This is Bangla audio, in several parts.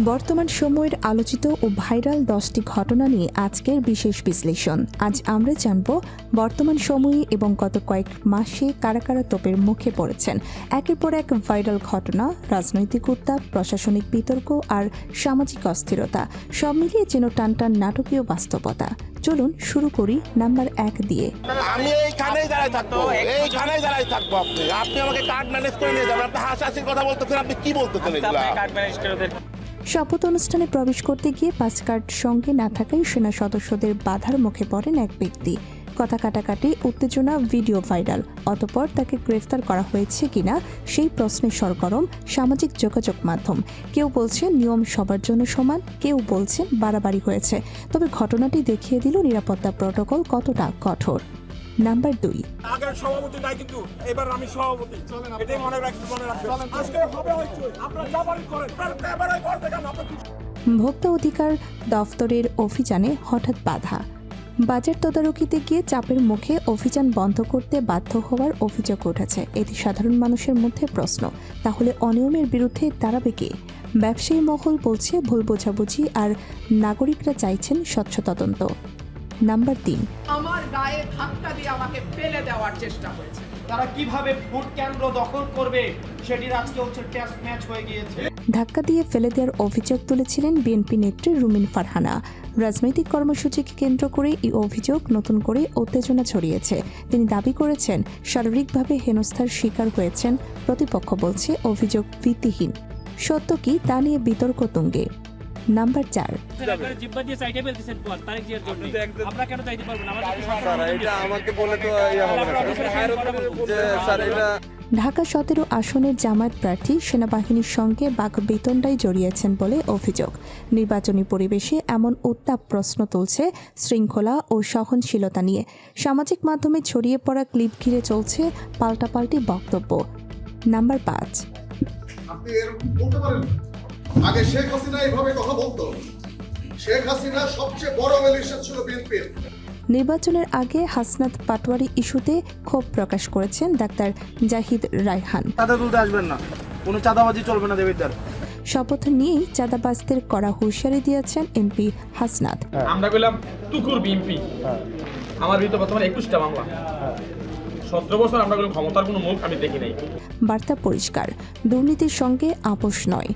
বর্তমান সময়ের আলোচিত ও ভাইরাল 10টি ঘটনা নিয়ে আজকের বিশেষ বিশ্লেষণ। আজ আমরা জানব বর্তমান সময়ে এবং গত কয়েক মাসে কারা কারা তোপের মুখে পড়েছেন। একের পর এক ভাইরাল ঘটনা, রাজনৈতিক উত্তাপ, প্রশাসনিক বিতর্ক আর সামাজিক অস্থিরতা, সব মিলিয়ে যেন টানটান নাটকীয় বাস্তবতা। চলুন শুরু করি নাম্বার 1 দিয়ে। আমি এইখানেই দাঁড়ায় থাকবো। আপনি আমাকে কার্ড ম্যানেজ করে নিয়ে যাবেন। আপনি হাসাহাসির কথা বলতেছেন, আপনি কি বলতেছেন এগুলা? শপথ অনুষ্ঠানে প্রবেশ করতে গিয়ে পাস কার্ড সঙ্গে না থাকায় সেনা সদস্যদের বাধার মুখে পড়েন এক ব্যক্তি। কথা কাটাকাটি, উত্তেজনা, ভিডিও ভাইরাল। অতঃপর তাকে গ্রেফতার করা হয়েছে কিনা সেই প্রশ্নে সরগরম সামাজিক যোগাযোগ মাধ্যম। কেউ বলছেন নিয়ম সবার জন্য সমান, কেউ বলছেন বাড়াবাড়ি হয়েছে। তবে ঘটনাটি দেখিয়ে দিল নিরাপত্তা প্রটোকল কতটা কঠোর। নাম্বার 2, আগের সভাপতি নাই কিন্তু এবার আমি সভাপতি। এটাই মনে রাখবেন। আজকে হবে হয়তো আপনারা জবাব করেন, এবারে করতে কেন আপনারা? ভোক্তা অধিকার দফতরের অভিযানে হঠাৎ বাধা। বাজার তদারকিতে গিয়ে চাপের মুখে অভিযান বন্ধ করতে বাধ্য হওয়ার অভিযোগ উঠেছে। এটি সাধারণ মানুষের মধ্যে প্রশ্ন, তাহলে অনিয়মের বিরুদ্ধে দাঁড়াবে কে? ব্যবসায়ী মহল বলছে ভুল বোঝাবুঝি, আর নাগরিকরা চাইছেন স্বচ্ছ তদন্ত। নাম্বার 3, আমার গায়ে ধাক্কা দিয়ে আমাকে ফেলে দেওয়ার চেষ্টা হয়েছে। তারা কিভাবে ভোট কেন্দ্র দখল করবে সেটির আজকে হচ্ছে টেস্ট ম্যাচ হয়ে গিয়েছে। ধাক্কা দিয়ে ফেলে দেওয়ার অভিযোগ তুলেছিলেন বিএনপি নেত্রী রুমিন ফারহানা। রাজনৈতিক কর্মসূচিকে কেন্দ্র করে এই অভিযোগ নতুন করে উত্তেজনা ছড়িয়েছে। তিনি দাবি করেছেন শারীরিকভাবে হেনস্থার শিকার হয়েছেন। প্রতিপক্ষ বলছে অভিযোগ ভিত্তিহীন। সত্য কি তা নিয়ে বিতর্ক তুঙ্গে। নাম্বার 4, ঢাকা 17 আসনের জামায়াত প্রার্থী সেনাবাহিনীর সঙ্গে বাকবিতণ্ডায় জড়িয়েছেন বলে অভিযোগ। নির্বাচনী পরিবেশে এমন উত্তাপ প্রশ্ন তুলছে শৃঙ্খলা ও সহনশীলতা নিয়ে। সামাজিক মাধ্যমে ছড়িয়ে পড়া ক্লিপ ঘিরে চলছে পাল্টাপাল্টি বক্তব্য। নাম্বার 5, আপনি এরকম বলতে পারেন, আগে শেখ হাসিনা এইভাবে কথা বলতো। শেখ হাসিনা সবচেয়ে বড় মিলিশিয়া ছিল বিএনপির। নির্বাচনের আগে হাসনাত পাটোয়ারি ইস্যুতে ক্ষোভ প্রকাশ করেছেন ডাক্তার জাহিদ রায়হান। চাঁদা তুলতে আসবেন না, কোনো চাঁদাবাজি চলবে না দেবিদ্দার। শপথ নিয়েই চাঁদাবাজদের কড়া হুঁশিয়ারি দিয়েছেন এমপি হাসনাত। আমরা বললাম টুকুর বিএনপি, আমার বিরুদ্ধে বর্তমানে 21টা মামলা। 17 বছর আমরা কোনো ক্ষমতার কোনো মুখ আমি দেখি নাই। বার্তা পরিষ্কার, দুর্নীতির সঙ্গে আপোষ নয়।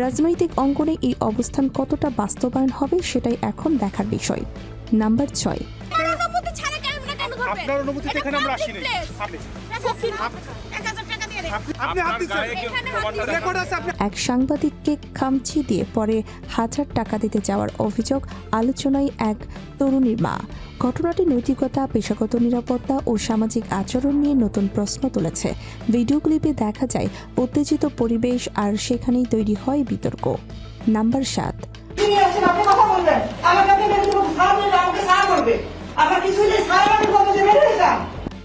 রাজনৈতিক অঙ্গনে এই অবস্থান কতটা বাস্তবায়ন হবে সেটাই এখন দেখার বিষয়। নাম্বার 6, আপনার অনুমতিতে এখানে আমরা আসিনি। এক সাংবাদিককে খামচি দিয়ে পরে 1000 টাকা দিতে যাওয়ার অভিযোগ আলোচনায় এক তরুণীর মা। ঘটনাটি নৈতিকতা, পেশাগত নিরাপত্তা ও সামাজিক আচরণ নিয়ে নতুন প্রশ্ন তুলেছে। ভিডিও ক্লিপে দেখা যায় উত্তেজিত পরিবেশ, আর সেখানেই তৈরি হয় বিতর্ক। নাম্বার 7,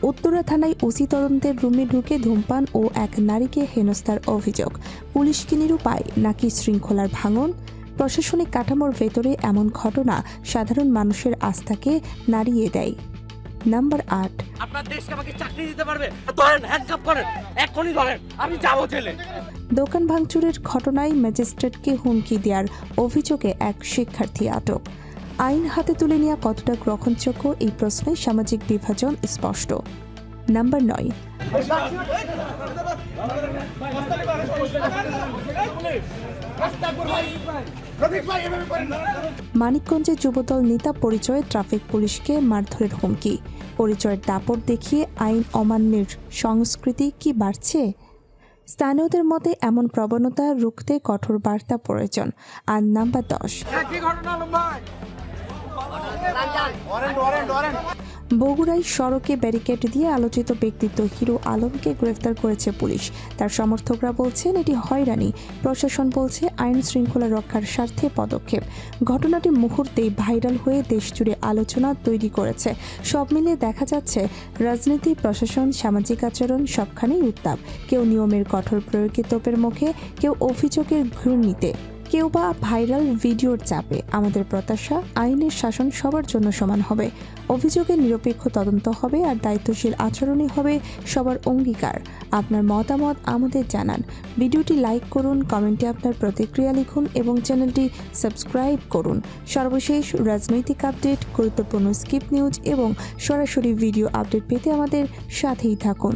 উত্তরা থানায় ওসি তদন্তের রুমে ঢুকে ধূমপান ও এক নারীকে হেনস্থার অভিযোগ। পুলিশ কি নিরুপায় নাকি শৃঙ্খলার ভাঙন? প্রশাসনিক কাঠামোর ভেতরে এমন ঘটনা সাধারণ মানুষের আস্থাকে নাড়িয়ে দেয়। নাম্বার 8, আপনার দেশকে আমাকে চাকরি দিতে পারবে? ধরেন, হ্যান্ডকাপ করেন, এখনই ধরেন, আমি যাবো জেলে। দোকান ভাঙচুরের ঘটনায় ম্যাজিস্ট্রেটকে হুমকি দেওয়ার অভিযোগে এক শিক্ষার্থী আটক। আইন হাতে তুলে নেওয়া কতটা গ্রহণযোগ্য, এই প্রশ্নে সামাজিক বিভাজন স্পষ্ট। নাম্বার 9, মানিকগঞ্জে যুবদল নেতা পরিচয়ে ট্রাফিক পুলিশকে মারধরের হুমকি। পরিচয়ের দাপট দেখিয়ে আইন অমান্যের সংস্কৃতি কি বাড়ছে? স্থানীয়দের মতে এমন প্রবণতা রুখতে কঠোর বার্তা প্রয়োজন। আর নাম্বার 10, বগুড়ায় সড়কে ব্যারিকেড দিয়ে আলোচিত ব্যক্তিত্ব হিরো আলমকে গ্রেফতার করেছে পুলিশ। তার সমর্থকরা বলছেন এটি হয়রানি, প্রশাসন বলছে আইন শৃঙ্খলা রক্ষার স্বার্থে পদক্ষেপ। ঘটনাটি মুহূর্তেই ভাইরাল হয়ে দেশজুড়ে আলোচনা তৈরি করেছে। সব মিলিয়ে দেখা যাচ্ছে রাজনীতি, প্রশাসন, সামাজিক আচরণ সবখানেই উত্তাপ। কেউ নিয়মের কঠোর প্রয়োগে তোপের মুখে, কেউ অভিযোগের ঘূর্ণিতে। কেউ বা ভাইরাল ভিডিওর চাপে। আমাদের প্রত্যাশা, আইনের শাসন সবার জন্য সমান হবে, অভিযোগের নিরপেক্ষ তদন্ত হবে আর দায়িত্বশীল আচরণই হবে সবার অঙ্গীকার। আপনার মতামত আমাদের জানান, ভিডিওটি লাইক করুন, কমেন্টে আপনার প্রতিক্রিয়া লিখুন এবং চ্যানেলটি সাবস্ক্রাইব করুন। সর্বশেষ রাজনৈতিক আপডেট, গুরুত্বপূর্ণ স্কিপ নিউজ এবং সরাসরি ভিডিও আপডেট পেতে আমাদের সাথেই থাকুন।